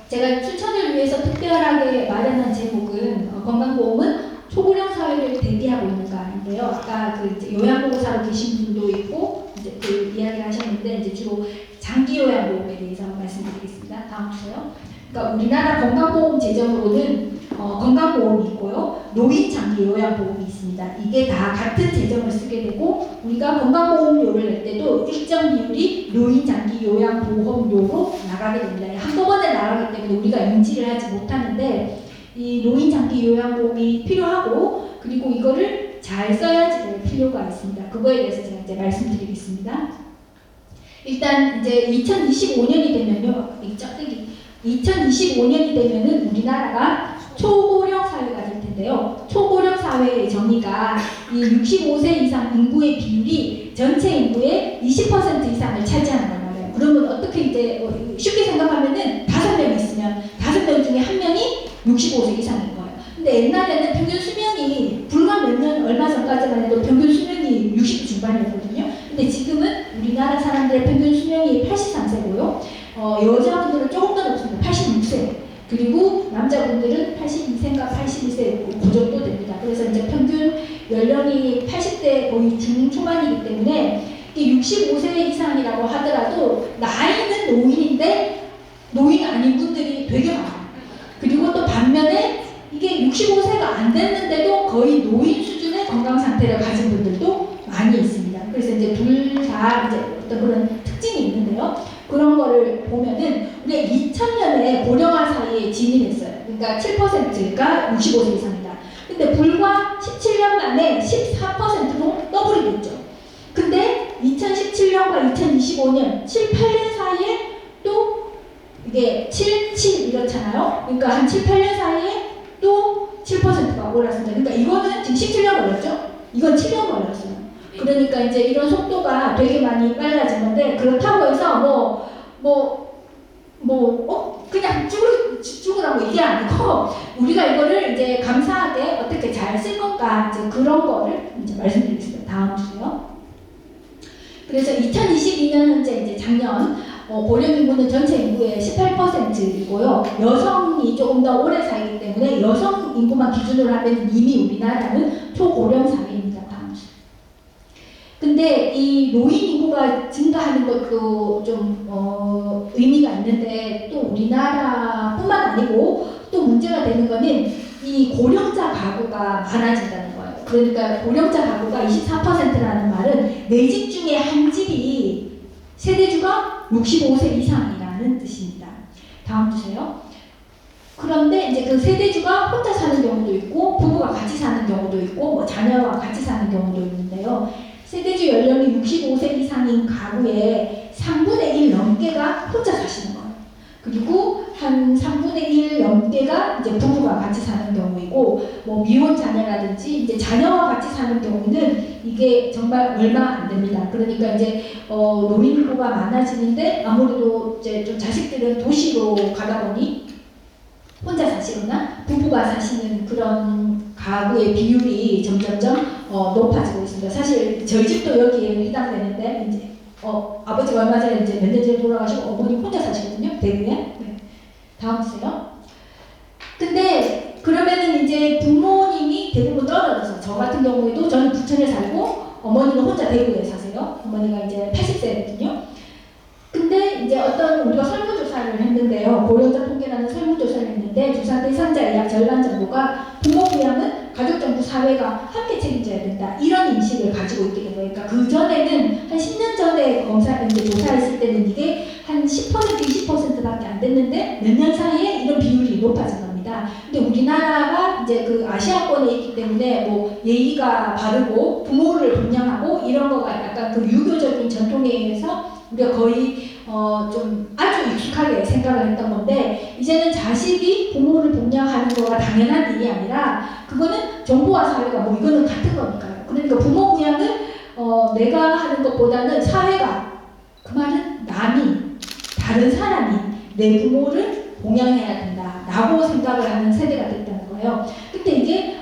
제가 추천을 위해서 특별하게 마련한 제목은 건강보험은 초고령 사회를 대비하고 있는가인데요. 아까 그 이제 요양보호사로 계신 분도 있고 이제 그 이야기를 하셨는데 이제 주로 장기 요양보험에 대해서 말씀드리겠습니다. 다음 주세요. 그러니까 우리나라 건강보험 재정으로는 건강보험이 있고요, 노인 장기 요양보험이 있습니다. 이게 다 같은 재정을 쓰게 되고 우리가 건강보험료를 낼 때도 일정 비율이 노인 장기 요양보험료로 나가게 됩니다. 한꺼번에 나가기 때문에 우리가 인지를 하지 못하는데 이 노인 장기 요양보험이 필요하고 그리고 이거를 잘 써야지 될 필요가 있습니다. 그거에 대해서 제가 이제 말씀드리겠습니다. 일단 이제 2025년이 되면요, 2025년이 되면은 우리나라가 초고령 사회가 될 텐데요. 초고령 사회의 정의가 이 65세 이상 인구의 비율이 전체 인구의 20% 이상을 차지하는 걸 말해요. 그러면 어떻게 이제 쉽게 생각하면은 5명 있으면 5명 중에 1명이 65세 이상인 거예요. 근데 옛날에는 평균 수명이 불과 몇 년 얼마 전까지만 해도 평균 수명이 60 중반이었거든요. 근데 지금은 우리나라 사람들의 평균 수명이 83세고요. 여자분들은 조금 더 높습니다. 86세. 그리고 남자분들은 82세인가 81세 그 정도 됩니다. 그래서 이제 평균 연령이 80대 거의 중초반이기 때문에 65세 이상이라고 하더라도 나이는 노인인데 노인 아닌 분들이 되게 많아요. 그리고 또 반면에 이게 65세가 안 됐는데도 거의 노인 수준의 건강 상태를 가진 분들도 많이 있습니다. 그래서 이제 둘 다 이제 어떤 그런 특징이 있는데요. 그런 거를 보면은 우리가 2000년에 고령화 사회에 진입했어요. 그러니까 7%가 65세 이상이다. 근데 불과 17년 만에 14%로 더블이 됐죠. 근데 2017년과 2025년, 7, 8년 사이에 또 이게 7, 7 이렇잖아요. 그러니까 한 7, 8년 사이에 또 7%가 올랐습니다. 그러니까 이거는 지금 17년 걸렸죠? 이건 7년 걸렸어요. 그러니까 이제 이런 속도가 되게 많이 빨라지는데 그렇다고 해서 그냥 죽으라고 이게 아니고 우리가 이거를 이제 감사하게 어떻게 잘 쓸 건가 이제 그런 거를 이제 말씀드리겠습니다. 다음 주요. 그래서 2022년 현재 이제 작년 고령 인구는 전체 인구의 18%이고요. 여성이 조금 더 오래 살기 때문에 여성 인구만 기준으로 하면 이미 우리나라는 초고령 사회입니다. 다음 주. 근데 이 노인 인구가 증가하는 것도 좀 의미가 있는데 또 우리나라뿐만 아니고 또 문제가 되는 거는 이 고령자 가구가 많아진다는 거예요. 그러니까 고령자 가구가 24%라는 말은 내 집 중에 한 집이 세대주가 65세 이상이라는 뜻입니다. 다음 주세요. 그런데 이제 그 세대주가 혼자 사는 경우도 있고 부부가 같이 사는 경우도 있고 뭐 자녀와 같이 사는 경우도 있는데요. 세대주 연령이 65세 이상인 가구의 3분의 1 넘게가 혼자 사시는 거예요. 그리고 한 3분의 1 넘게가 이제 부부가 같이 사는 경우이고 뭐 미혼 자녀라든지 이제 자녀와 같이 사는 경우는 이게 정말 얼마 안 됩니다. 그러니까 이제 노인 인구가 많아지는데 아무래도 이제 좀 자식들은 도시로 가다 보니 혼자 사시거나 부부가 사시는 그런 가구의 비율이 점점점 높아지고 있습니다. 사실 저희 집도 여기에 해당되는데 이제 아버지가 얼마 전에 이제 몇 년 전에 돌아가시고 어머니 혼자 사시거든요. 대구에. 네. 다음 주세요. 근데 그러면은 이제 부모님이 대부분 떨어져서 저 같은 경우에도 저는 부천에 살고 어머니는 혼자 대구에 사세요. 어머니가 이제 80세거든요. 근데 이제 어떤 우리가 설문조사를 했는데요. 고령자 통계라는 설문조사를 했는데 조사 대상자의 약 절반 정도가 부모 부양은 가족정부 사회가 함께 책임져야 된다. 이런 인식을 가지고 있게 된 거예요. 그러니까 그 전에는 한 10년 전에 이제 조사했을 때는 이게 한 10% 20%밖에 안 됐는데 몇 년 사이에 이런 비율이 높아진 겁니다. 근데 우리나라가 이제 그 아시아권에 있기 때문에 뭐 예의가 바르고 부모를 분양하고 이런 거가 약간 그 유교적인 전통에 의해서 우리가 거의 좀 아주 익숙하게 생각을 했던 건데 이제는 자식이 부모를 봉양하는 거가 당연한 일이 아니라 그거는 정부와 사회가 뭐 이거는 같은 거니까요. 그러니까 부모 부양을 내가 하는 것보다는 사회가 그 말은 남이 다른 사람이 내 부모를 봉양해야 된다라고 생각을 하는 세대가 됐다는 거예요. 근데 이게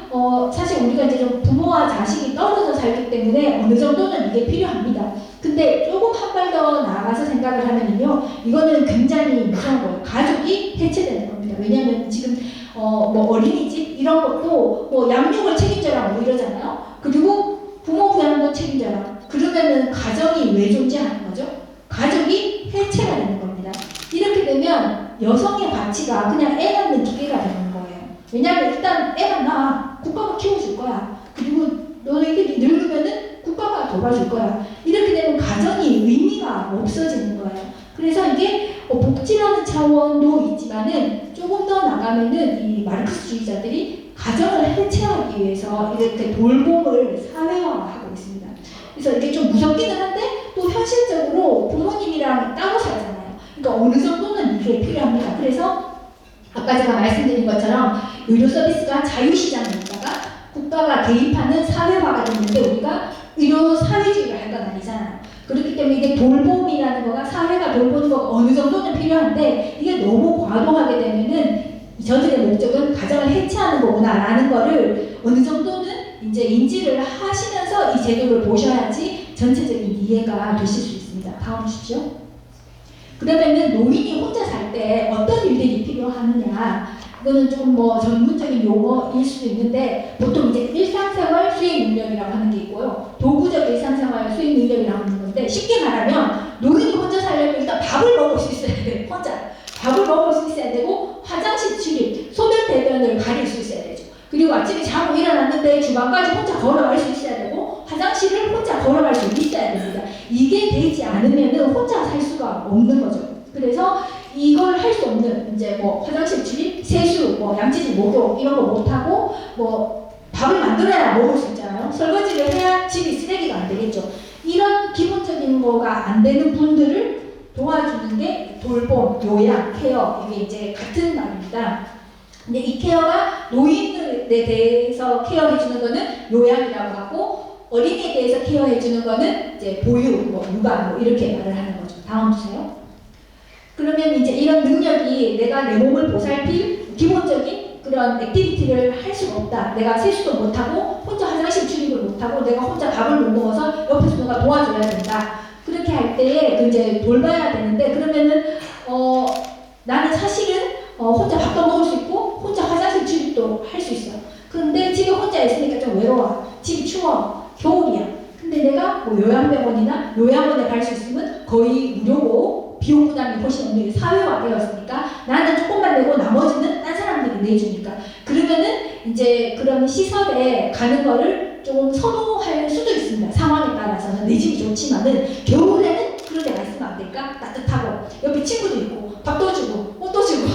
사실 우리가 이제 좀 부모와 자식이 떨어져 살기 때문에 어느 정도는 이게 필요합니다. 근데 조금 한 발 더 나아가서 생각을 하면요, 이거는 굉장히 무서운 거예요. 가족이 해체되는 겁니다. 왜냐하면 지금 뭐 어린이집 이런 것도 뭐 양육을 책임져라 뭐 이러잖아요. 그리고 부모 부양도 책임져라. 그러면은 가정이 왜 존재하는 거죠? 가족이 해체가 되는 겁니다. 이렇게 되면 여성의 가치가 그냥 애 낳는 기계가 되는 거예요. 왜냐하면 일단 애만 낳아. 국가가 키워줄 거야. 그리고 너희들이 늙으면은 국가가 돌봐줄 거야. 이렇게 되면 가정이 의미가 없어지는 거예요. 그래서 이게 복지라는 차원도 있지만은 조금 더 나가면은 이 마르크스주의자들이 가정을 해체하기 위해서 이렇게 돌봄을 사회화하고 있습니다. 그래서 이게 좀 무섭기는 한데 또 현실적으로 부모님이랑 따로 살잖아요. 그러니까 어느 정도는 이게 필요합니다. 그래서 아까 제가 말씀드린 것처럼 의료 서비스가 자유시장이었다가 국가가 개입하는 사회화가 됐는데 우리가 의료 사회주의를 할 건 아니잖아요. 그렇기 때문에 이게 돌봄이라는 거가 사회가 돌보는 거가 어느 정도는 필요한데 이게 너무 과도하게 되면은 저들의 목적은 가정을 해체하는 거구나라는 거를 어느 정도는 이제 인지를 하시면서 이 제도를 보셔야지 전체적인 이해가 되실 수 있습니다. 다음 주시죠. 그러면은 노인이 혼자 살 때 어떤 일들이 필요하느냐, 이거는 조금 뭐 전문적인 용어일 수도 있는데 보통 이제 일상생활 수행 능력이라고 하는 게 있고요, 도구적 일상생활 수행 능력이라고 하는 건데, 쉽게 말하면 노인이 혼자 살려면 일단 밥을 먹을 수 있어야 돼요. 혼자 밥을 먹을 수 있어야 되고, 화장실 출입, 소변 대변을 가릴 수 있어야 되죠. 그리고 아침에 자고 일어났는데 주방까지 혼자 걸어갈 수 있어야 되고, 화장실을 혼자 걸어갈 수 있어야 됩니다. 이게 되지 않으면 혼자 살 수가 없는 거죠. 그래서 이걸 할 수 없는, 이제 뭐 화장실 출입, 세수, 뭐 양치질, 목욕 이런 거 못하고, 뭐 밥을 만들어야 먹을 수 있잖아요. 설거지를 해야 집이 쓰레기가 안 되겠죠. 이런 기본적인 거가 안 되는 분들을 도와주는 게 돌봄, 요양, 케어, 이게 이제 같은 말입니다. 근데 이 케어가 노인에 대해서 케어해주는 거는 요양이라고 하고, 어린이에 대해서 케어해주는 거는 이제 보육, 뭐 육아, 뭐 이렇게 말을 하는 거죠. 다음 주세요. 그러면 이제 이런 능력이 내가 내 몸을 보살필 기본적인 그런 액티비티를 할 수가 없다. 내가 세수도 못하고, 혼자 화장실 출입을 못하고, 내가 혼자 밥을 못 먹어서 옆에서 누가 도와줘야 된다. 그렇게 할 때에 그 이제 돌봐야 되는데, 그러면은 나는 사실은 혼자 밥도 먹을 수 있고 혼자 화장실 출입도 할 수 있어요. 그런데 집에 혼자 있으니까 좀 외로워. 집이 추워. 겨울이야. 근데 내가 뭐 요양병원이나 요양원에 갈 수 있으면 거의 무료고 비용 부담이 훨씬 없는 사회화되었으니까 나는 조금만 내고 나머지는 딴 사람들이 내주니까, 그러면은 이제 그런 시설에 가는 거를 조금 선호할 수도 있습니다. 상황에 따라서는. 내 집이 좋지만은 겨울에는 그런 데가 있으면 안 될까? 따뜻하고 옆에 친구도 있고 밥도 주고 옷도 주고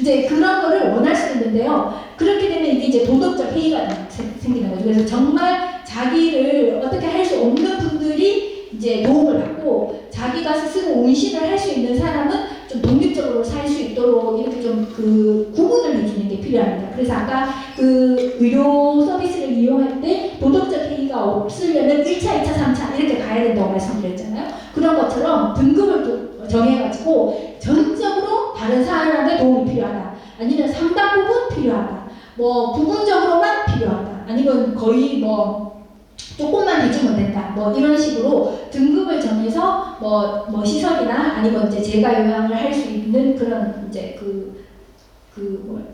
이제 그런 거를 원할 수 있는데요. 그렇게 되면 이게 이제 도덕적 해이가 생기는 거죠. 그래서 정말 자기를 어떻게 할 수 없는 분들이 이제 도움을 받고, 자기가 스스로 운신을 할 수 있는 사람은 좀 독립적으로 살 수 있도록 이렇게 좀 그 구분을 해주는 게 필요합니다. 그래서 아까 그 의료 서비스를 이용할 때 도덕적 해이가 없으려면 1차, 2차, 3차 이렇게 가야 된다고 말씀드렸잖아요. 그런 것처럼 등급을 정해가지고 전적으로 다른 사람의 도움이 필요하다, 아니면 상당 부분 필요하다, 뭐 부분적으로만 필요하다, 아니면 거의 뭐 조금만 해주면 된다, 뭐 이런 식으로 등급을 정해서 뭐 시설이나 아니면 이제 제가 요양을 할 수 있는 그런 이제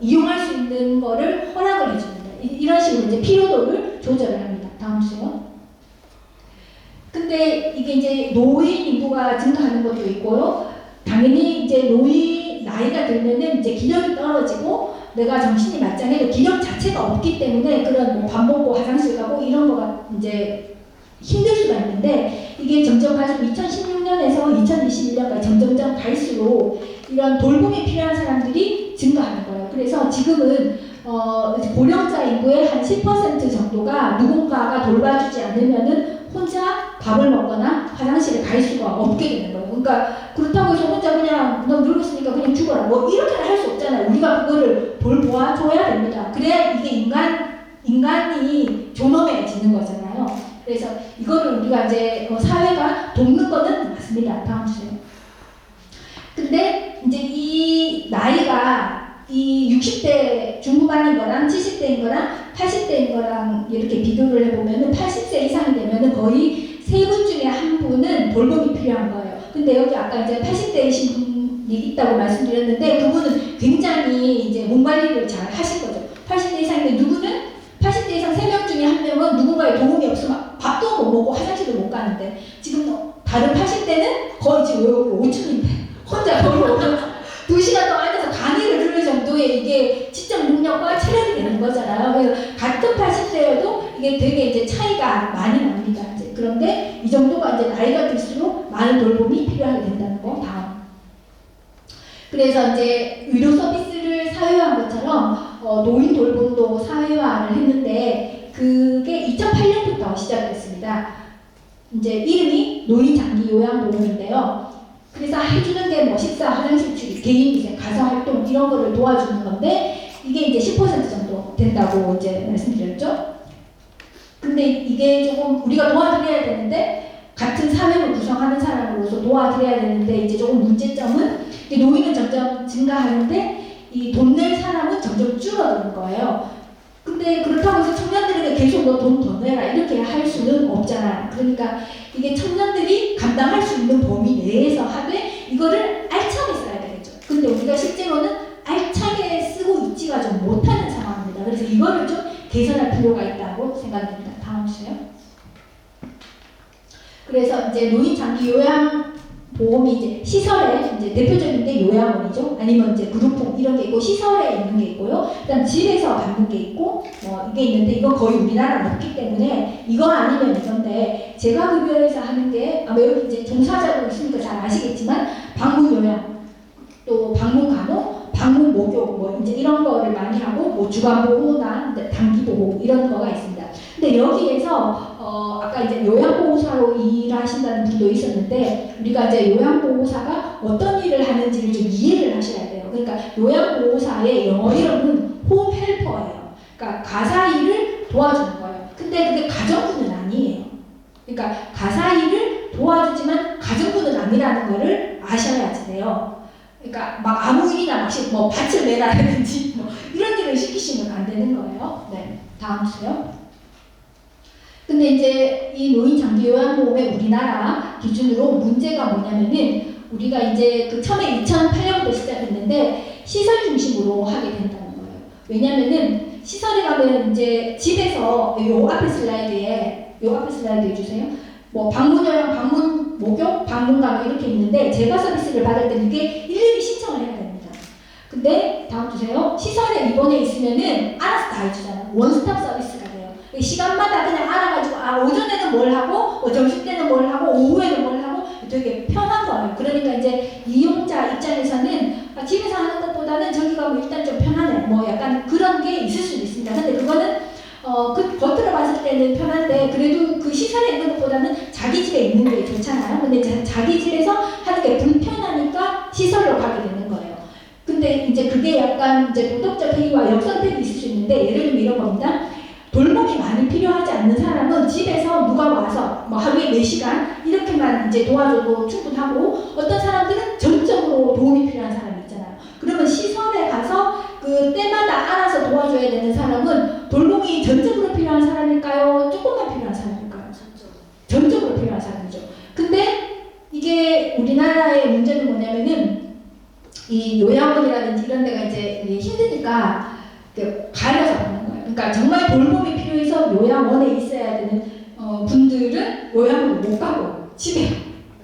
이용할 수 있는 거를 허락을 해줍니다. 이런 식으로 이제 피로도를 조절을 합니다. 다음 주세요. 근데 이게 이제 노인 인구가 증가하는 것도 있고요. 당연히 이제 노인 나이가 들면은 이제 기력이 떨어지고 내가 정신이 말짱해도 기력 자체가 없기 때문에 그런 뭐 밥 먹고 화장실 가고 이런 거가 이제 힘들 수가 있는데, 이게 점점 갈수록 2016년에서 2021년까지 점점점 갈수록 이런 돌봄이 필요한 사람들이 증가하는 거예요. 그래서 지금은 고령자 인구의 한 10% 정도가 누군가가 돌봐주지 않으면은 혼자 밥을 먹거나 화장실에 갈 수가 없게 되는 거예요. 그러니까 그렇다고 해서 혼자 그냥 너 늙었으니까 그냥 죽어라 뭐 이렇게는 할 수 없잖아요. 우리가 그거를 돌보아줘야 됩니다. 그래야 이게 인간이 존엄해지는 거잖아요. 그래서 이거를 우리가 이제 사회가 돕는 거는 맞습니다. 다음 주세요. 근데 이제 이 나이가 이 60대 중후반인 거랑 70대인 거랑 80대인 거랑 이렇게 비교를 해보면은 80세 이상이 되면은 거의 3분 중에 1분은 돌봄이 필요한 거예요. 근데 여기 아까 이제 80대이신 분이 있다고 말씀드렸는데 그분은 굉장히 이제 몸 관리를 잘 하실 거죠. 80대 이상인데 누구는 80대 이상 3명 중에 1명은 누군가의 도움이 없으면 밥도 못 먹고 화장실도 못 가는데 지금 다른 80대는 거의 지금 여기 5층인데 혼자 거기 오면서 2시간 동안 앉아서 강의를 들을 정도의 이게 지적 능력과 체력이 되는 거잖아요. 그래서 같은 80대여도 이게 되게 이제 차이가 많이 납니다. 이제 그런데 이 정도가 이제 나이가 들수록 많은 돌봄이 필요하게 된다는 거. 다음. 그래서 이제 의료 서비스를 사회화한 것처럼 노인 돌봄도 사회화를 했는데 그게 2008년부터 시작됐습니다. 이제 이름이 노인 장기 요양보험인데요. 그래서 해주는 게 뭐 식사, 화장실 출입, 개인 위생, 가사활동 이런 거를 도와주는 건데 이게 이제 10% 정도 된다고 이제 말씀드렸죠. 근데 이게 조금 우리가 도와드려야 되는데 같은 사회를 구성하는 사람으로서 도와드려야 되는데 이제 조금 문제점은 노인은 점점 증가하는데 이 돈 낼 사람은 점점 줄어드는 거예요. 근데 그렇다고 해서 청년들에게 계속 너 돈 더 내라 이렇게 할 수는 없잖아요. 그러니까 이게 청년들이 감당할 수 있는 범위 내에서 하되 이거를 알차게 써야 되겠죠. 근데 우리가 실제로는 알차게 쓰고 있지가 좀 못하는 상황입니다. 그래서 이거를 좀 개선할 필요가 있다고 생각됩니다. 다음 주세요. 그래서 이제 노인 장기 요양 보험이 이제 시설에 이제 대표적인 게 요양원이죠. 아니면 이제 그룹홈 이런 게 있고 시설에 있는 게 있고요. 그다음 집에서 받는 게 있고 이게 있는데 이거 거의 우리나라는 없기 때문에 이거 아니면 이건데 제가 급여에서 하는 게 아마 여기 이제 종사자도 있으니까 잘 아시겠지만 방문 요양 또 방문 간호, 방문 목욕 뭐 이제 이런 거를 많이 하고 뭐 주간 보호나 단기 보호 이런 거가 있습니다. 근데 여기에서 아까 이제 요양보호사로 일하신다는 분도 있었는데 우리가 이제 요양보호사가 어떤 일을 하는지를 좀 이해를 하셔야 돼요. 그러니까 요양보호사의 영어 이름은 홈헬퍼예요. 그러니까 가사 일을 도와주는 거예요. 근데 그게 가정부는 아니에요. 그러니까 가사 일을 도와주지만 가정부는 아니라는 거를 아셔야지 돼요. 그러니까 막 아무 일이나 막 뭐 밭을 매라든지 뭐 이런 일을 시키시면 안 되는 거예요. 네, 다음 주세요. 근데 이제 이 노인 장기 요양보험의 우리나라 기준으로 문제가 뭐냐면은 우리가 이제 그 처음에 2008년부터 시작했는데 시설 중심으로 하게 된다는 거예요. 왜냐면은 시설에 가면 이제 집에서 요 앞에 슬라이드에 해주세요. 뭐 방문 요양, 방문 목욕, 방문 간호 이렇게 있는데 제가 서비스를 받을 때는 이게 일일이 신청을 해야 됩니다. 근데 다음 주세요. 시설에 입원해 있으면은 알아서 다 해주잖아요. 원스톱 서비스가 돼요. 시간마다 그냥 알아가지고 오전에는 뭘 하고 점심 때는 뭘 하고 오후에는 뭘 하고 되게 편한 거예요. 그러니까 이제 이용자 입장에서는 집에서 하는 것보다는 저기가 뭐 일단 좀 편하네 뭐 약간 그런 게 있을 수도 있습니다. 근데 그거는 그 겉으로 봤을 때는 편한데 그래도 그 시설에 있는 것보다는 자기 집에 있는 게 좋잖아요. 근데 자기 집에서 하는 게 불편하니까 시설로 가게 되는 거예요. 근데 이제 그게 약간 이제 도덕적 해이와 역선택이 있을 수 있는데 예를 들면 이런 겁니다. 돌봄이 많이 필요하지 않는 사람은 집에서 누가 와서 뭐 하루에 4시간 이렇게만 이제 도와줘도 충분하고 어떤 사람들은 전적으로 도움이 필요한 사람이 있잖아요. 그러면 시설에 가서 그 때마다 알아서 도와줘야 되는 사람은 돌봄이 전적으로 필요한 사람일까요? 조금만 필요한 사람일까요? 전적으로 필요한 사람이죠. 근데 이게 우리나라의 문제는 뭐냐면은 이 요양원이라든지 이런 데가 이제 힘드니까 가려서 하는 거예요. 그러니까 정말 돌봄이 필요해서 요양원에 있어야 되는 분들은 요양원을 못 가고 집에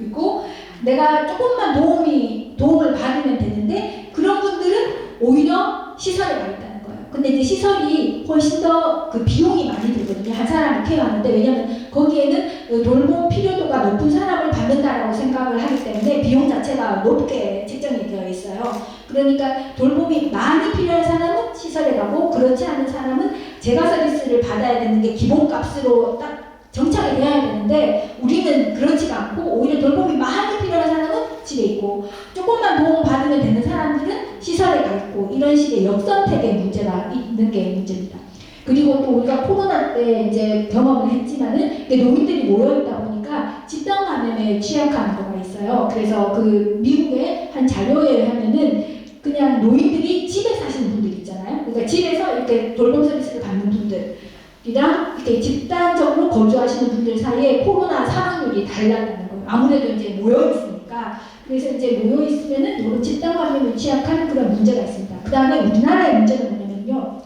있고 내가 조금만 도움을 받으면 되는데 그런 분들은 오히려 시설에 가 있다는 거예요. 근데 이제 시설이 훨씬 더 그 비용이 많이 들거든요. 한 사람을 케어하는데 왜냐하면 거기에는 돌봄 필요도가 높은 사람을 받는다라고 생각을 하기 때문에 비용 자체가 높게 책정이 되어 있어요. 그러니까 돌봄이 많이 필요한 사람은 시설에 가고 그렇지 않은 사람은 재가 서비스를 받아야 되는 게 기본값으로 딱 정착이 돼야 되는데 우리는 그렇지가 않고 오히려 돌봄이 많이 필요한 사람은 집에 있고 조금만 도움 받으면 되는 사람들은 시설에 가 있고 이런 식의 역선택의 문제가 있는 게 문제입니다. 그리고 또 우리가 코로나 때 이제 경험을 했지만은 노인들이 모여 있다 보니까 집단 감염에 취약한 거가 있어요. 그래서 그 미국의 한 자료에 하면은 그냥 노인들이 집에 사시는 분들 있잖아요. 그러니까 집에서 이렇게 돌봄 서비스를 받는 분들이랑 이렇게 집단적으로 거주하시는 분들 사이에 코로나 사망률이 달라지는 거예요. 아무래도 이제 모여 있으니까. 그래서 이제 모여 있으면은 이런 집단 감염에 취약한 그런 문제가 있습니다. 그 다음에 우리나라의 문제는 뭐냐면요,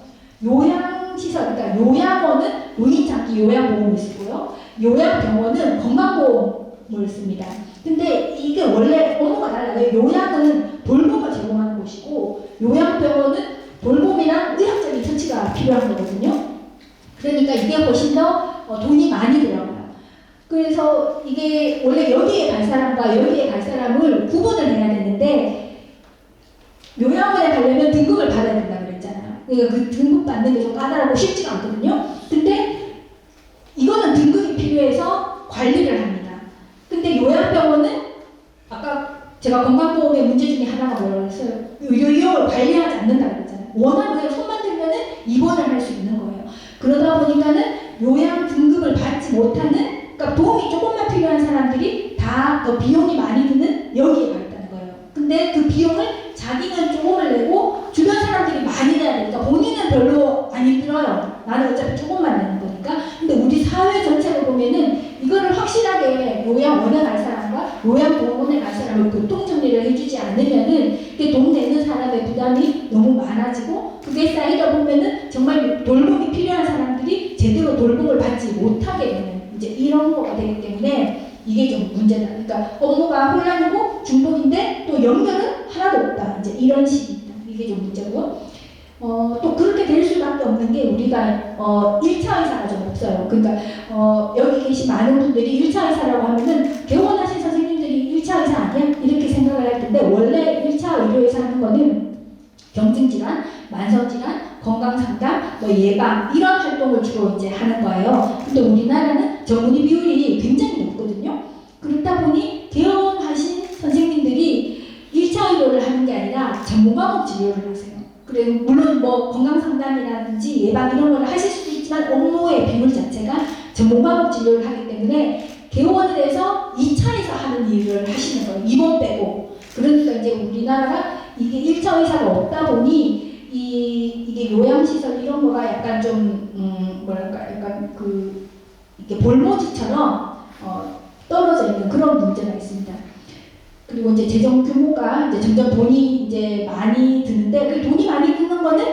요양시설, 그러니까 요양원은 노인장기 요양보험을 쓰고요, 요양병원은 건강보험을 씁니다. 근데 이게 원래 업무가 달라요. 요양은 돌봄을 제공하는 곳이고 요양병원은 돌봄이랑 의학적인 처치가 필요한 거거든요. 그러니까 이게 훨씬 더 돈이 많이 들어가요. 그래서 이게 원래 여기에 갈 사람과 여기에 갈 사람을 구분을 해야 되는데, 요양원에 가려면 등급을 받아야 된다고 그랬잖아요. 그러니까 그 등급 받는 게 좀 까다롭고 쉽지가 않거든요. 근데 이거는 등급이 필요해서 관리를 합니다. 근데 요양병원은 아까 제가 건강보험의 문제 중에 하나가 뭐라고 했어요? 의료 이용을 관리하지 않는다고 그랬잖아요. 워낙 그냥 손만 들면은 입원을 할 수 있는 거예요. 그러다 보니까는 요양 등급을 받지 못하는, 그러니까 도움이 조금만 필요한 사람들이 다 더 비용이 많이 드는 여기에 가 있다는 거예요. 근데 그 비용을 자기는 조금을 내고 주변 사람들이 많이 내야 되니까 본인은 별로 안 힘들어요. 나는 어차피 조금만 내는 거니까. 근데 우리 사회 전체로 보면은 이거를 확실하게 요양원에 갈 사람과 요양보험원에 갈 사람을 교통정리를 해주지 않으면은 이게 돈 내는 사람의 부담이 너무 많아지고, 그게 쌓이다 보면은 정말 돌봄이 필요한 사람들이 제대로 돌봄을 받지 못하게 되는 이제 이런 거가 되기 때문에 이게 좀 문제다. 그러니까 업무가 혼란이고 중복인데 또 연결은 하나도 없다. 이제 이런 식입니다. 이게 좀 문제고요. 또 그렇게 될 수밖에 없는 게 우리가 1차 의사가 좀 없어요. 그러니까 여기 계신 많은 분들이 1차 의사라고 하면은 개원하신 선생님들이 1차 의사 아니야? 이렇게 생각을 할 텐데, 원래 1차 의료의사 하는 거는 경증질환, 만성질환, 건강상담, 예방 이런 활동을 주로 이제 하는 거예요. 근데 우리나라는 전문의 비율이 굉장히 높거든요. 그렇다 보니 개원하신 선생님들이 1차 의료를 하는 게 아니라 전문과목 진료를 하세요. 그래, 물론 건강상담이라든지 예방 이런 걸 하실 수도 있지만 업무의 비율 자체가 전문과목 진료를 하기 때문에 개원을 해서 2차에서 하는 일을 하시는 거예요. 입원 빼고. 그러니까 이제 우리나라가 이게 1차 의사가 없다 보니 이게 요양시설 이런 거가 약간 좀 뭐랄까 약간 이게 볼모지처럼 떨어져 있는 그런 문제가 있습니다. 그리고 이제 재정 규모가 이제 점점 돈이 이제 많이 드는데, 그 돈이 많이 드는 거는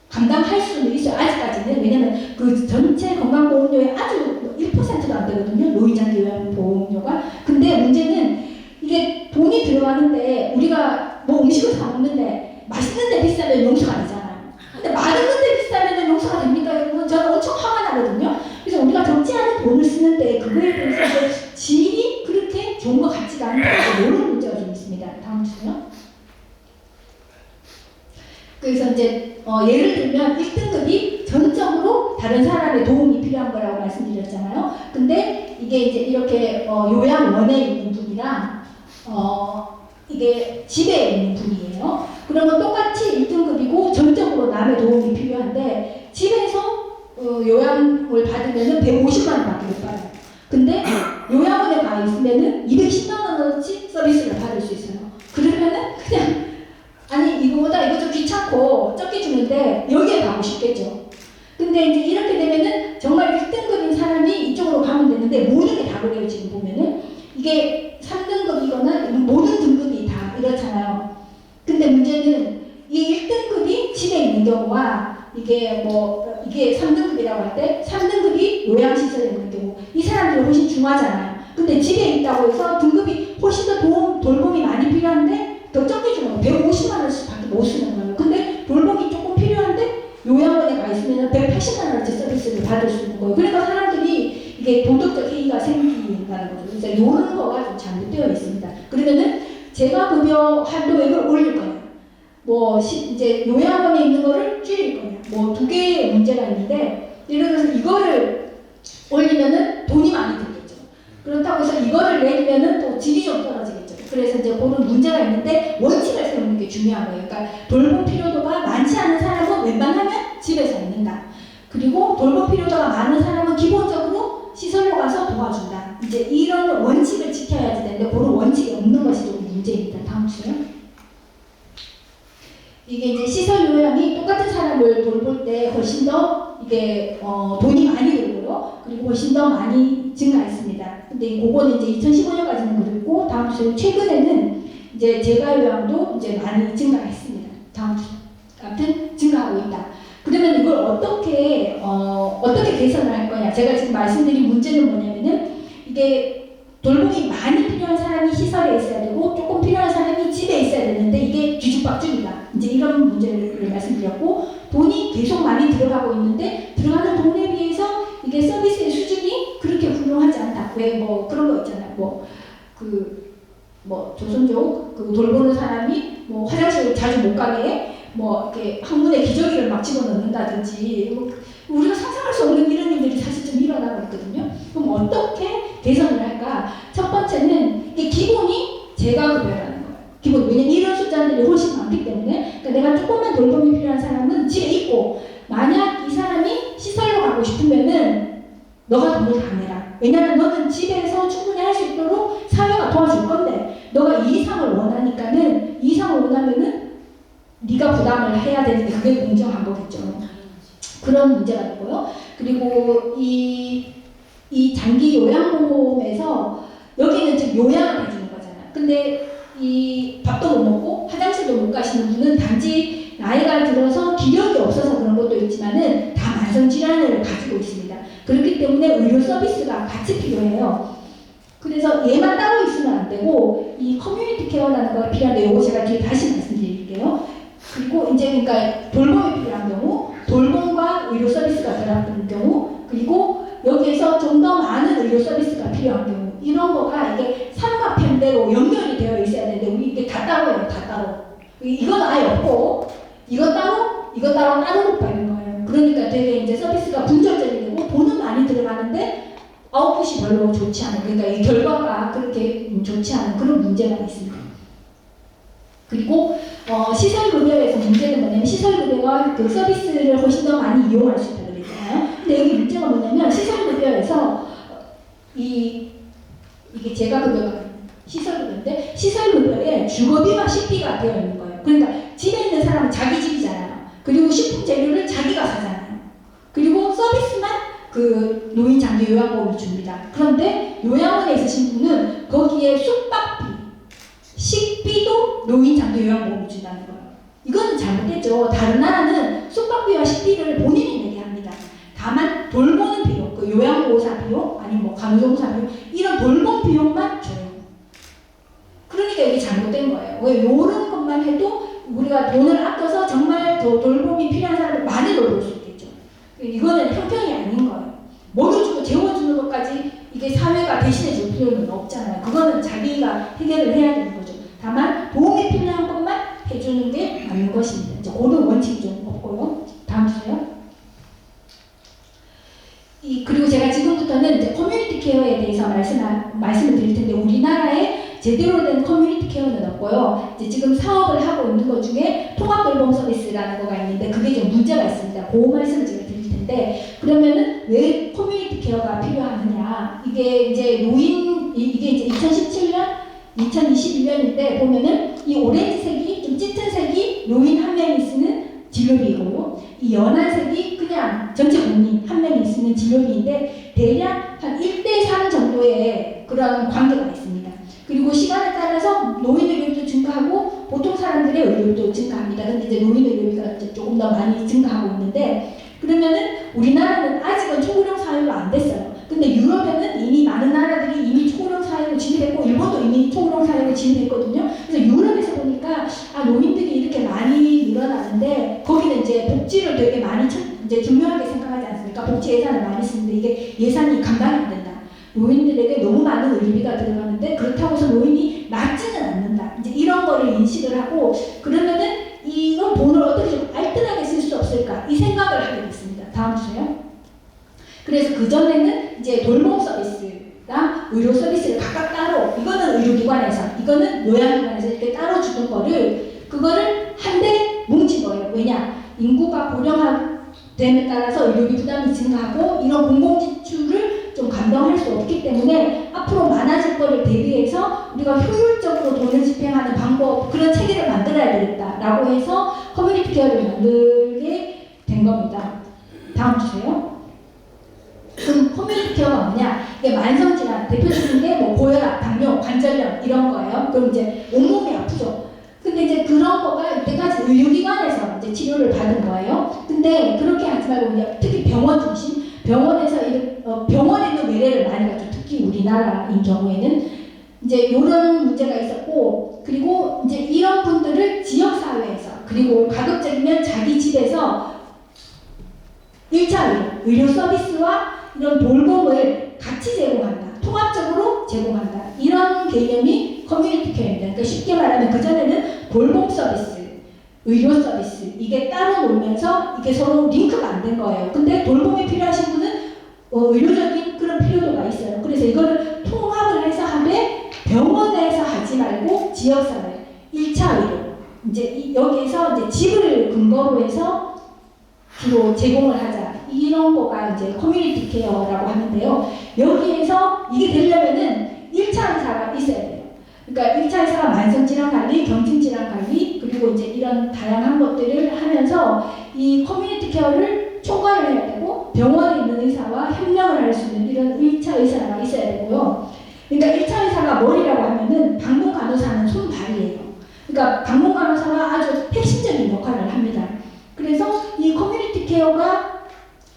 감당할 수는 있어요. 아직까지는. 왜냐면 그 전체 건강보험료의 아주 1%도 안 되거든요. 노인장기 요양보험료가. 근데 문제는 이게 돈이 들어가는데 우리가 뭐 음식을 사 먹는데 맛있는데 비싸면 용서가 되잖아요. 근데 맛있는데 비싸면 용서가 됩니까? 여러분, 저는 엄청 화가 나거든요. 그래서 우리가 적지 않은 돈을 쓰는데 그거에 대해서 질이 그렇게 좋은 것 같지가 않다. 이런 문제가 좀 있습니다. 다음 주요. 그래서 이제 예를 들면 1등급이 전적으로 다른 사람의 도움이 필요한 거라고 말씀드렸잖아요. 근데 이게 이제 이렇게 요양원에 있는 분이랑 이게 집에 있는 분이에요. 그러면 똑같이 1등급이고 전적으로 남의 도움이 필요한데 집에서 요양을 받으면 150만 원밖에 못 받아요. 근데 요양원에 가 있으면은 210만 원어치 서비스를 받을 수 있어요. 그러면은 그냥 아니 이거보다 이거 좀 귀찮고 적게 주는데 여기에 가고 싶겠죠. 근데 이제 이렇게 되면은 정말 1등급인 사람이 이쪽으로 가면 되는데 모든 게 다 그래요. 지금 보면은 이게 3등급이거나 모든 등급이 다 이렇잖아요. 근데 문제는 이 1등급이 집에 있는 경우와 이게 이게 3등급이라고 할 때 3등급이 요양시설에 있는 경우 이 사람들이 훨씬 중하잖아요. 근데 집에 있다고 해서 등급이 훨씬 더 돌봄이 많이 필요한데 더 적게 주는 거예요. 150만 원씩 밖에 못 쓰는 거예요. 근데 돌봄이 조금 필요한데 요양원에 가 있으면 180만 원짜리 서비스를 받을 수 있는 거예요. 그러니까 사람들이 이게 도덕적 해이가 생긴다는 거죠. 그래서 이런 거가 좀 잘못되어 있습니다. 그러면은 제가 급여 한도액을 올릴 거예요. 이제 요양원에 있는 거를 줄일 거예요. 두 개의 문제가 있는데, 예를 들어서 이거를 올리면은 돈이 많이 들겠죠. 그렇다고 해서 이거를 내리면은 또 질이 좀 떨어지겠죠. 그래서 이제 그런 문제가 있는데 원칙을 세우는 게 중요한 거예요. 그러니까 돌봄 필요도가 많지 않은 사람은 웬만하면 집에서 있는다. 그리고 돌봄 필요도가 많은 사람은 기본적으로 시설로 가서 도와준다. 이제 이런 원칙을 지켜야지 되는데 그런 원칙이 없는 것이 좀 문제입니다. 다음 주요. 이게 이제 시설 요양이 똑같은 사람을 돌볼 때 훨씬 더 이게 돈이 많이 들고요. 그리고 훨씬 더 많이 증가했습니다. 근데 그거는 이제 2015년까지는 그랬고 다음 주에 최근에는 이제 재가 요양도 이제 많이 증가했습니다. 다음 주 아무튼 증가하고 있다. 그러면 이걸 어떻게 개선을 할 거냐? 제가 지금 말씀드린 문제는 뭐냐면은 이게 돌봄이 많이 필요한 사람이 시설에 있어야 되고 조금 필요한 사람이 집에 있어야 되는데 이게 뒤죽박죽이다. 이제 이런 문제를 말씀드렸고 돈이 계속 많이 들어가고 있는데 들어가는 돈에 비해서 이게 서비스의 수준이 그렇게 훌륭하지 않다. 왜 뭐 그런 거 있잖아요. 조선족 돌보는 사람이 뭐 화장실 자주 못 가게 뭐 이렇게 항문에 기저귀를 막 집어넣는다든지 뭐 우리가 상상할 수 없는 이런 일들이 사실 좀 일어나고 있거든요. 그럼 어떻게 개선을 할까? 첫 번째는 이 기본이 재가급여라는 거예요. 기본. 왜냐면 이런 숫자들이 훨씬 많기 때문에 그러니까 내가 조금만 돌봄이 필요한 사람은 집에 있고 만약 이 사람이 시설로 가고 싶으면은 너가 돈을 다 내라. 왜냐면 너는 집에서 충분히 할 수 있도록 사회가 도와줄 건데 너가 이 이상을 원하니까는 이 이상을 원하면은 네가 부담을 해야 되는데 그게 공정한 거겠죠. 그런 문제가 있고요. 그리고 이 장기 요양보험에서 여기는 지금 요양을 해주는 거잖아요. 근데 이 밥도 못 먹고 화장실도 못 가시는 분은 단지 나이가 들어서 기력이 없어서 그런 것도 있지만은 다 만성질환을 가지고 있습니다. 그렇기 때문에 의료 서비스가 같이 필요해요. 그래서 얘만 따로 있으면 안 되고 이 커뮤니티 케어라는 거가 필요한데 이거 제가 뒤에 다시 말씀드릴게요. 그리고 이제 그러니까 돌봄이 필요한 경우, 돌봄과 의료 서비스가 결합된 경우, 그리고 여기에서 좀 더 많은 의료 서비스가 필요한 경우 이런 거가 이게 삼각편대로 연결이 되어 있어야 되는데 우리 이게 다 따로예요. 다 따로. 이건 아예 없고 이거 따로 못 받는 거예요. 그러니까 되게 이제 서비스가 분절절이 되고 돈은 많이 들어가는데 아웃풋이 별로 좋지 않은 그러니까 이 결과가 그렇게 좋지 않은 그런 문제가 있습니다. 그리고 시설급여에서 문제는 뭐냐면 시설급여가 그 서비스를 훨씬 더 많이 이용할 수 있다고 그랬잖아요. 근데 여기 문제가 뭐냐면 시설급여에서 이게 재가급여가 시설급여인데 시설급여에 주거비와 식비가 되어 있는 거예요. 그러니까 집에 있는 사람은 자기 집이잖아요. 그리고 식품 재료를 자기가 사잖아요. 그리고 서비스만 그 노인 장기 요양보험이 줍니다. 그런데 요양원에 있으신 분은 거기에 숙박비, 식비도 노인 장기 요양보험이 준다는 거예요. 이거는 잘못됐죠. 다른 나라는 숙박비와 식비를 본인이 내게 합니다. 다만 돌보는 비용, 그 요양보호사 비용, 아니면 뭐 간호조무사 비용 이런 돌봄 비용만 줘요. 그러니까 이게 잘못된 거예요. 왜 이런 것만 해도 우리가 돈을 아껴서 정말 더 돌봄이 필요한 사람을 많이 돌볼 수 있겠죠. 이거는 형평이 아닌 거예요. 뭐를 주고 재워주는 것까지 이게 사회가 대신해 줄 필요는 없잖아요. 그거는 자기가 해결을 해야 되는 거죠. 다만 도움이 필요한 것만 해주는 게 맞는 것입니다. 이제 그런 원칙이 좀 없고요. 다음 주세요. 그리고 제가 지금부터는 이제 커뮤니티 케어에 대해서 말씀을 드릴 텐데 우리나라에 제대로 된 커뮤니티 케어는 없고요. 이제 지금 사업을 하고 있는 것 중에 통합돌봄 서비스라는 거가 있는데 그게 좀 문제가 있습니다. 그 말씀을 제가 드릴 텐데 그러면은 왜 커뮤니티 케어가 필요하느냐? 이게 이제 이게 이제 2017년, 2021년인데 보면은 이 오렌지색이 좀 짙은 색이 노인 한 명이 쓰는 진료비이고요. 이 연한색이 그냥 전체 국민 한 명이 쓰는 진료비인데 대략 한 1대3 정도의 그런 관계가 있습니다. 그리고 시간에 따라서 노인 의료비도 증가하고 보통 사람들의 의료비도 증가합니다. 근데 이제 노인 의료비가 이제 조금 더 많이 증가하고 있는데 그러면은 우리나라는 아직은 초고령 사회로 안 됐어요. 근데 유럽에는 이미 많은 나라들이 이미 초고령 사회로 진입했고 일본도 이미 초고령 사회로 진입했거든요. 그래서 유럽에서 보니까 노인들이 이렇게 많이 늘어나는데 거기는 이제 복지를 되게 많이 이제 중요하게 생각하지 않습니까? 복지 예산을 많이 쓰는데 이게 예산이 감당이 안 된다. 노인들에게 너무 많은 의료비가 들어가는데 그렇다고 해서 노인이 낫지는 않는다. 이제 이런 거를 인식을 하고 그러면은 이건 돈을 어떻게 좀 알뜰하게 쓸 수 없을까? 이 생각을 하게 됐습니다. 다음 주세요. 그래서 그전에는 이제 돌봄 서비스랑 의료 서비스를 각각 따로 이거는 의료기관에서 이거는 요양기관에서 이렇게 따로 주는 거를 그거를 한데 뭉친 거예요. 왜냐? 인구가 고령화됨에 따라서 의료비 부담이 증가하고 이런 공공지출을 좀 감당할 수 없기 때문에 앞으로 많아질 거를 대비해서 우리가 효율적으로 돈을 집행하는 방법 그런 체계를 만들어야 되겠다라고 해서 커뮤니티 케어를 만들게 된 겁니다. 다음 주세요. 그럼 커뮤니티 케어가 뭐냐? 이게 만성질환, 대표적인 게 뭐 고혈압, 당뇨, 관절염 이런 거예요. 그럼 이제 온몸이 아프죠. 근데 이제 그런 거가 이때까지 의료기관에서 이제 치료를 받은 거예요. 근데 그렇게 하지 말고 이제 특히 병원 중심, 병원에서 병원에 있는 외래를 많이 가죠. 특히 우리나라인 경우에는 이제 이런 문제가 있었고, 그리고 이제 이런 분들을 지역사회에서, 그리고 가급적이면 자기 집에서 1차 의료 서비스와 이런 돌봄을 같이 제공한다. 통합적으로 제공한다. 이런 개념이 커뮤니티 케어입니다. 그러니까 쉽게 말하면 그전에는 돌봄 서비스, 의료 서비스 이게 따로 놀면서 이게 서로 링크가 안 된 거예요. 근데 돌봄이 필요하신 분은 의료적인 그런 필요도가 있어요. 그래서 이거를 통합을 해서 하되 병원에서 하지 말고 지역사회 1차 의료 이제 여기에서 이제 집을 근거로 해서 주로 제공을 하자. 이런 거가 이제 커뮤니티 케어라고 하는데요. 여기에서 이게 되려면은 1차 의사가 있어야 돼요. 그러니까 1차 의사가 만성질환 관리, 경증질환 관리, 그리고 이제 이런 다양한 것들을 하면서 이 커뮤니티 케어를 총괄을 해야 되고 병원에 있는 의사와 협력을 할 수 있는 이런 1차 의사가 있어야 되고요. 그러니까 1차 의사가 머리라고 하면은 방문 간호사는 손발이에요. 그러니까 방문 간호사가 아주 핵심적인 역할을 합니다. 그래서 이 커뮤니티 케어가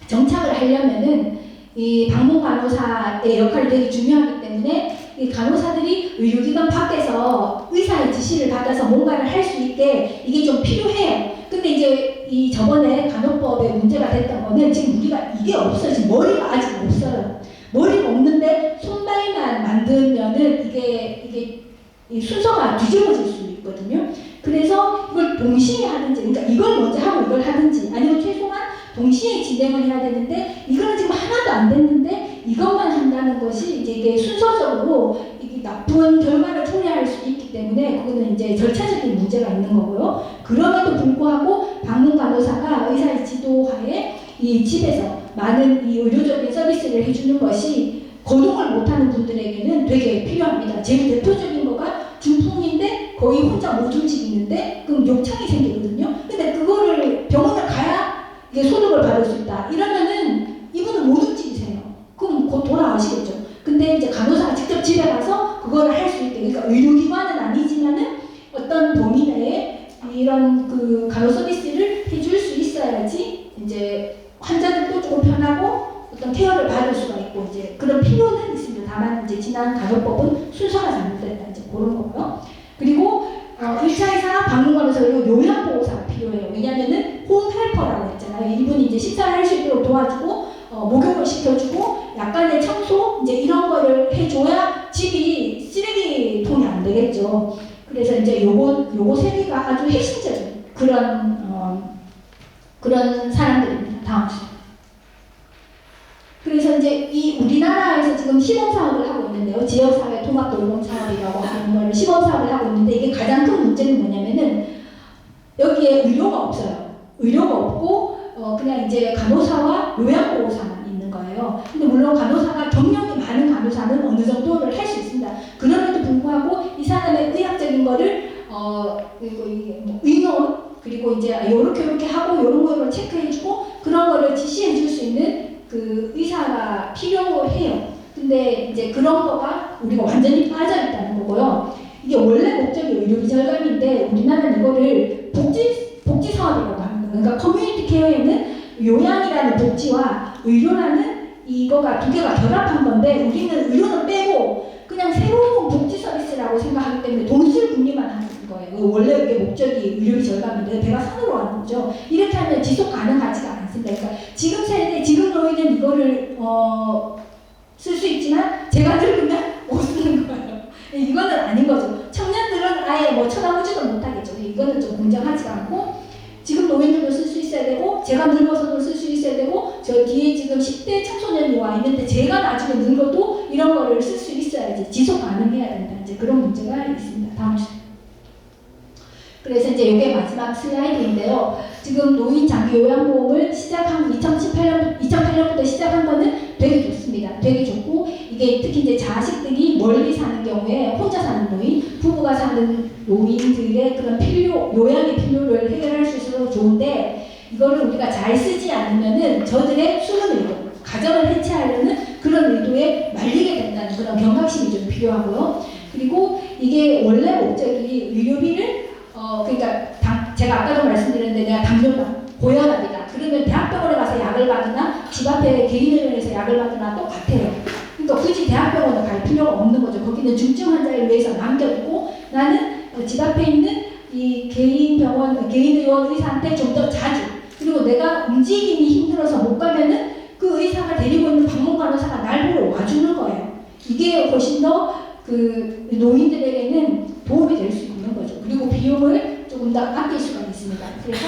정착을 하려면은 이 방문 간호사의 역할이 되게 중요하기 때문에 이 간호사들이 의료기관 밖에서 의사의 지시를 받아서 뭔가를 할 수 있게 이게 좀 필요해요. 근데 이제 이 저번에 간호법에 문제가 됐던 거는 지금 우리가 이게 없어요. 지금 머리가 아직 없어요. 머리가 없는데 손발만 만들면은 이게 이 순서가 뒤집어질 수 있거든요. 그래서 이걸 동시에 하든지, 그러니까 이걸 먼저 하고 이걸 하든지, 아니면 최소한 동시에 진행을 해야 되는데 이거는 지금 하나도 안 됐는데 이것만 한다는 것이 이제 이게 순서적으로 이게 나쁜 결과를 초래할 수 있기 때문에 그거는 이제 절차적인 문제가 있는 거고요. 그럼에도 불구하고 방문 간호사가 의사의 지도하에 이 집에서 많은 이 의료적인 서비스를 해주는 것이 거동을 못하는 분들에게는 되게 필요합니다. 제일 대표적인 거가 중풍인데 거의 혼자 못 움직이는데 그럼 욕창이 생기거든요. 근데 그거를 병원을 가야 이게 소득을 받을 수 있다. 이러면은 이분은 못 움직이세요. 그럼 곧 돌아가시겠죠. 근데 이제 간호사가 직접 집에 가서 그거를 할 수 있게, 그러니까 의료기관은 아니지만은 어떤 범위 내에 이런 그 간호 서비스를 해줄 수 있어야지 이제 환자들도 조금 편하고 어떤 케어를 받을 수가 있고 이제 그런 필요는 있습니다. 다만 이제 지난 간호법은 순서가 잘못됐다 이제 그런 거고요. 그리고 1차 의사, 방문 간호사 그리고 요양보호사가 필요해요. 왜냐면은 홈 헬퍼라고 했잖아요. 이분이 이제 식사를 할 수 있도록 도와주고 목욕을 시켜주고 약간의 청소 이제 이런 거를 해줘야 집이 쓰레기통이 안 되겠죠. 그래서 이제 요거 세 개가 아주 핵심적인 그런 사람들입니다. 다음 주. 그래서 이제 이 우리나라에서 지금 시범사업을 하고 있는데요. 지역사회 통합돌봄사업이라고 하는 걸 시범사업을 하고 있는데 이게 가장 큰 문제는 뭐냐면은 여기에 의료가 없어요. 의료가 없고 그냥 이제 간호사와 요양보호사만 있는 거예요. 근데 물론 간호사가 경력이 많은 간호사는 어느 정도를 할 수 있습니다. 그럼에도 불구하고 이 사람의 의학적인 거를 그리고 이게 뭐 의논 그리고 이제 요렇게 하고 요런 거를 체크해주고 그런 거를 지시해줄 수 있는 그 의사가 필요해요. 근데 이제 그런 거가 우리가 완전히 빠져있다는 거고요. 이게 원래 목적이 의료비 절감인데 우리나라는 이거를 복지 사업이라고 합니다. 그러니까 커뮤니티 케어에는 요양이라는 복지와 의료라는 이거가 두 개가 결합한 건데 우리는 의료는 빼고 그냥 새로운 복지 서비스라고 생각하기 때문에 돈 쓸 분리만 하는 거예요. 원래 이게 목적이 의료비 절감인데 배가 산으로 가는 거죠. 이렇게 하면 지속 가능하지가 않습니다. 그러니까 지금 세대, 지금 노인은 이거를 쓸 수 있지만 제가 늙으면 못 쓰는 거예요. 이거는 아닌 거죠. 청년들은 아예 뭐 쳐다보지도 못하겠죠. 이거는 좀 공정하지 않고 지금 노인들도 쓸 수 있어야 되고 제가 늙어서도 쓸 수 있어야 되고 저 뒤에 지금 10대 청소년이 와 있는데 제가 나중에 늙어도 이런 거를 쓸 수 있어야지 지속 가능해야 된다. 이제 그런 문제가 있습니다. 다음 주에. 그래서 이제 이게 마지막 슬라이드인데요. 지금 노인 장기 요양보험을 시작한 2008년부터 시작한 거는 되게 좋습니다. 되게 좋고 이게 특히 이제 자식들이 멀리 사는 경우에 혼자 사는 노인, 부부가 사는 노인들의 그런 요양의 필요를 해결할 수 있어서 좋은 좋은데 이거를 우리가 잘 쓰지 않으면은 저들의 숨은 의도, 가정을 해체하려는 그런 의도에 말리게 된다는 그런 경각심이 좀 필요하고요. 그리고 이게 원래 목적이 의료비를 그러니까 제가 아까도 말씀드렸는데 내가 당뇨다, 고혈압이다. 그러면 대학병원에 가서 약을 받으나 집 앞에 개인의원에서 약을 받으나 똑같아요. 그러니까 굳이 대학병원에 갈 필요가 없는 거죠. 거기는 중증 환자를 위해서 남겨두고 나는 집 앞에 있는 이 개인병원, 개인의원 의사한테 좀 더 자주, 그리고 내가 움직임이 힘들어서 못 가면은 그 의사가 데리고 있는 방문간호사가 날 보러 와주는 거예요. 이게 훨씬 더 그 노인들에게는 도움이 될 수 있는 거죠. 그리고 비용을 조금 더 아낄 수가 있습니다. 그래서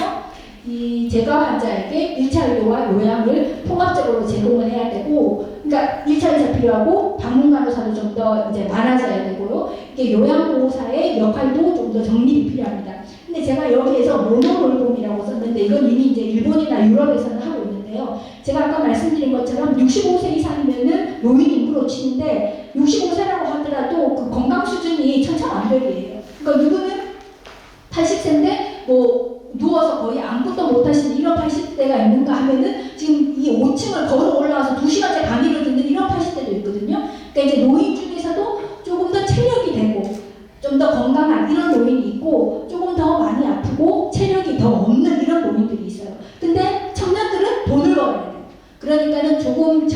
이 제가 환자에게 1차 의료와 요양을 통합적으로 제공을 해야 되고, 그러니까 1차 의사 필요하고 방문간호사도 좀 더 이제 많아져야 되고요. 이게 요양보호사의 역할도 좀 더 정립이 필요합니다. 근데 제가 여기에서 모노돌봄이라고 썼는데 이건 이미 이제 일본이나 유럽에서는 하고 있는데요. 제가 아까 말씀드린 것처럼 65세 이상이면은 노인 인구로 치는데 65세라고 하더라도 그 건강 수준이 천차만별이에요. 그러니까 누구는 80세인데 뭐 누워서 거의 아무것도 못 하시는 이런 80대가 있는가 하면은 지금 이 5층을 걸어 올라와서 2시간째 강의를 듣는 이런 80대도 있거든요. 그러니까 이제 노인 중에서도 조금 더 체력이 되고 좀 더 건강한 이런 노인이 있고 조금 더 많이 아프고 체력이 더 없는 이런 노인들이 있어요. 근데 청년들은 돈을 벌어야 돼요. 그러니까는 조금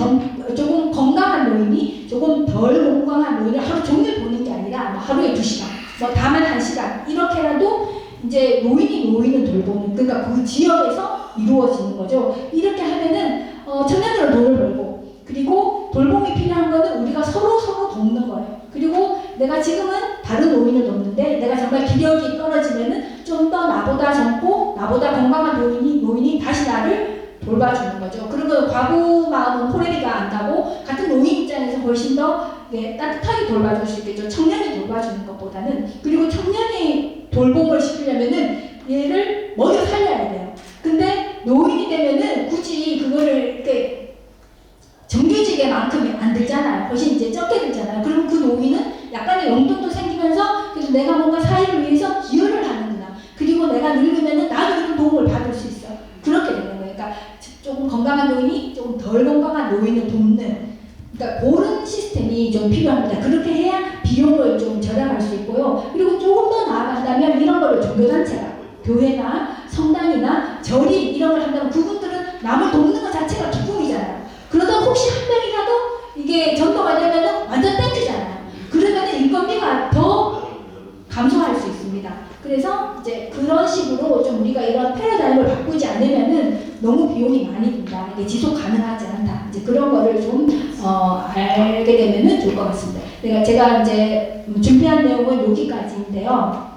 건강한 노인이 조금 덜 건강한 노인을 하루 종일 보는 게 아니라 뭐 하루에 2시간, 뭐 다음에 1시간 이렇게라도 이제 노인을 돌보는, 그러니까 그 지역에서 이루어지는 거죠. 이렇게 하면은 청년들은 돈을 벌고, 그리고 돌봄이 필요한 거는 우리가 서로 돕는 거예요. 그리고 내가 지금은 다른 노인을 돕는데 내가 정말 기력이 떨어지면은 좀 더 나보다 젊고 나보다 건강한 노인이 다시 나를 돌봐주는 거죠. 그러면 과부 마음은 호래비가 안다고 같은 노인 입장에서 훨씬 더 따뜻하게 돌봐줄 수 있겠죠. 청년이 돌봐주는 것보다는. 그리고 청년이 돌봄을 시키려면은 얘를 먹여 살려야 돼요. 근데 노인이 되면은 굳이 그거를 이렇게 정규직에만큼 안 들잖아요. 훨씬 이제 적게 들잖아요. 그러면 그 노인은 약간의 용돈도 생기면서 그래서 내가 뭔가 사회를 위해서 기여를 하는구나. 그리고 내가 늙으면은 나도 이런 도움을 받을 수 있어. 그렇게 되는 거예요. 그러니까 조금 건강한 노인이 조금 덜 건강한 노인을 돕는, 그러니까 그런 시스템이 좀 필요합니다. 그렇게 해야 비용을 좀 절약할 수 있고요. 그리고 조금 더 나아간다면 이런 거를 종교단체가, 교회나 성당이나 절이 이런 걸 한다면 그분들은 남을 돕는 것 자체가 기쁨이잖아요. 그러다 혹시 한 명이라도 이게 전도가 되면은 완전 땡큐잖아요. 그러면은 인건비가 더 감소할 수 있습니다. 그래서 이제 그런 식으로 좀 우리가 이런 패러다임을 바꾸지 않으면은 너무 비용이 많이 든다. 이게 지속 가능하지 않다. 이제 그런 거를 좀 알게 되면은 좋을 것 같습니다. 제가 이제 준비한 내용은 여기까지인데요.